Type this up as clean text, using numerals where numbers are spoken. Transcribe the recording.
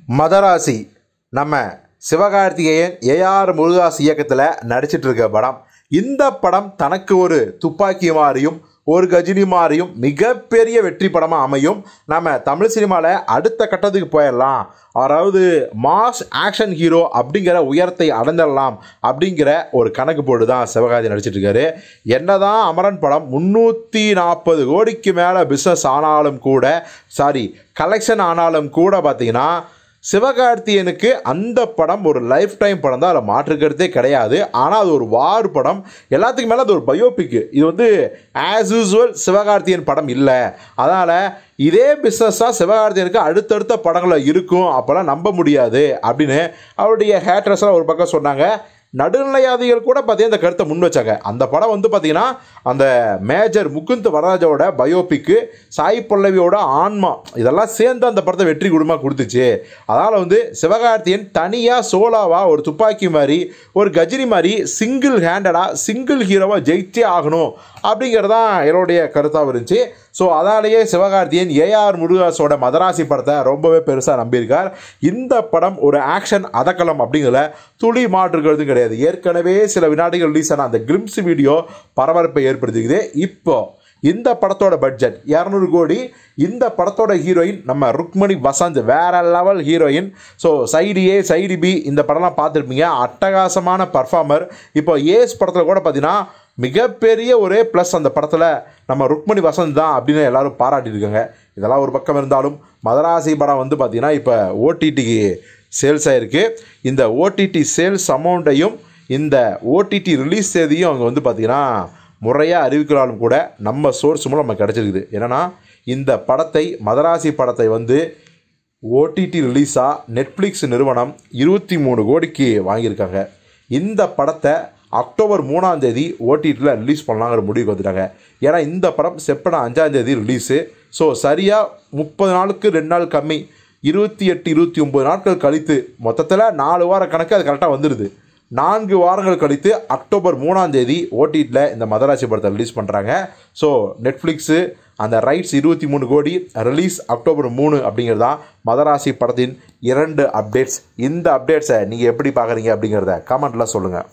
மதராசி நம்ம சிவகார்த்திகேயன் ஏஆர் முருகாஸ் இயக்கத்தில் நடிச்சிட்டு இருக்க படம். இந்த படம் தனக்கு ஒரு துப்பாக்கி மாதிரியும் ஒரு கஜினி மாதிரியும் மிகப்பெரிய வெற்றி படமாக அமையும். நம்ம தமிழ் சினிமாவில் அடுத்த கட்டத்துக்கு போயிடலாம், அதாவது மாஸ் ஆக்ஷன் ஹீரோ அப்படிங்கிற உயரத்தை அடைஞ்சிடலாம் அப்படிங்கிற ஒரு கணக்கு போட்டு தான் சிவகார்த்தி நடிச்சிட்டு இருக்காரு. என்னதான் அமரன் படம் 340 கோடிக்கு மேலே பிஸ்னஸ் ஆனாலும் கூட, கலெக்ஷன் ஆனாலும் கூட பார்த்தீங்கன்னா சிவகார்த்தியனுக்கு அந்த படம் ஒரு லைஃப் டைம் படம் தான், அதில் மாற்றுக்கிறதே கிடையாது. ஆனால் அது ஒரு வார் படம், எல்லாத்துக்கும் மேலே அது ஒரு பயோபிக். இது ஆஸ் யூஸ்வல் சிவகார்த்தியன் படம் இல்லை. அதனால் இதே பிஸ்னஸாக சிவகார்த்தியனுக்கு அடுத்தடுத்த படங்களில் இருக்கும், அப்போல்லாம் நம்ப முடியாது அப்படின்னு அவருடைய ஹேட்ரஸாக ஒரு பக்கம் சொன்னாங்க. நடுநிலையாதிகள் கூட பார்த்தீங்கன்னா இந்த கருத்தை முன் வச்சாங்க. அந்த படம் பார்த்தீங்கன்னா அந்த மேஜர் முகுந்த் வரராஜோட பயோபிக்கு, சாய் பல்லவியோட ஆன்மா, இதெல்லாம் சேர்ந்து அந்த படத்தை வெற்றி குடும்பமாக கொடுத்துச்சு. அதனால் சிவகார்த்தியன் தனியாக சோலாவாக ஒரு துப்பாக்கி மாதிரி ஒரு கஜினி மாதிரி சிங்கிள் ஹேண்டடாக சிங்கிள் ஹீரோவாக ஜெயிச்சே ஆகணும் அப்படிங்கிறதான் என்னுடைய கருத்தாக இருந்துச்சு. ஸோ அதனாலேயே சிவகார்த்தியன் ஏஆர் முருகாஸோட மதராசி படத்தை ரொம்பவே பெருசாக நம்பியிருக்கார். இந்த படம் ஒரு ஆக்ஷன் அதக்கலம் அப்படிங்கிறத துளி மாற்றுக்கிறது கிடையாது. ஏற்கனவே சில வினாடிகள் ரிலீஸ் ஆன அந்த கிளிம்ஸ் வீடியோ பரபரப்பை ஏற்படுத்திக்குது. இப்போ இந்த படத்தோட பட்ஜெட் 200 கோடி. இந்த படத்தோட ஹீரோயின் நம்ம ருக்மணி வசந்த், வேற லெவல் ஹீரோயின். ஸோ சைடு ஏ சைடு பி இந்த படம்லாம் பார்த்துருப்பீங்க, அட்டகாசமான பர்ஃபார்மர். இப்போ ஏஸ் படத்தில் கூட பார்த்தீங்கன்னா மிகப்பெரிய ஒரே ப்ளஸ் அந்த படத்தில் நம்ம ருக்மணி வசந்த் தான் அப்படின்னு எல்லாரும் பாராட்டியிருக்காங்க. இதெல்லாம் ஒரு பக்கம் இருந்தாலும் மதராசி படம் பார்த்தீங்கன்னா இப்போ ஓடிடிக்கு சேல்ஸ் ஆகிருக்கு. இந்த ஓடிடி சேல்ஸ் அமௌண்ட்டையும் இந்த ஓடிடி ரிலீஸ் தேதியும் அவங்க பார்த்தீங்கன்னா முறையாக அறிவிக்கிறாலும் கூட நம்ம சோர்ஸ் மூலம் நமக்கு கிடச்சிருக்குது. என்னென்னா இந்த படத்தை மதராசி படத்தை ஓடிடி ரிலீஸாக நெட்ஃப்ளிக்ஸ் நிறுவனம் 23 கோடிக்கு வாங்கியிருக்காங்க. இந்த படத்தை அக்டோபர் 3ஆம் தேதி ஓடிடியில் ரிலீஸ் பண்ணலாங்கிற முடிவுக்கு வந்துட்டாங்க. ஏன்னா இந்த படம் செப்டம்பர் 5ஆம் தேதி ரிலீஸு. ஸோ சரியாக 30 நாளுக்கு 2 நாள் கம்மி, 28 29 நாட்கள் கழித்து மொத்தத்தில் 4 வார கணக்கு அது கரெக்டாக வந்துடுது. 4 வாரங்கள் கழித்து அக்டோபர் 3ஆம் தேதி ஓடிடியில் இந்த மதராசி படத்தை ரிலீஸ் பண்ணுறாங்க. ஸோ நெட்ஃப்ளிக்ஸு அந்த ரைட்ஸ் 23 கோடி, ரிலீஸ் அக்டோபர் 3 அப்படிங்கிறது தான் மதராசி படத்தின் 2 அப்டேட்ஸ். இந்த அப்டேட்ஸை நீங்கள் எப்படி பார்க்குறீங்க அப்படிங்கிறத கமெண்ட்டில் சொல்லுங்கள்.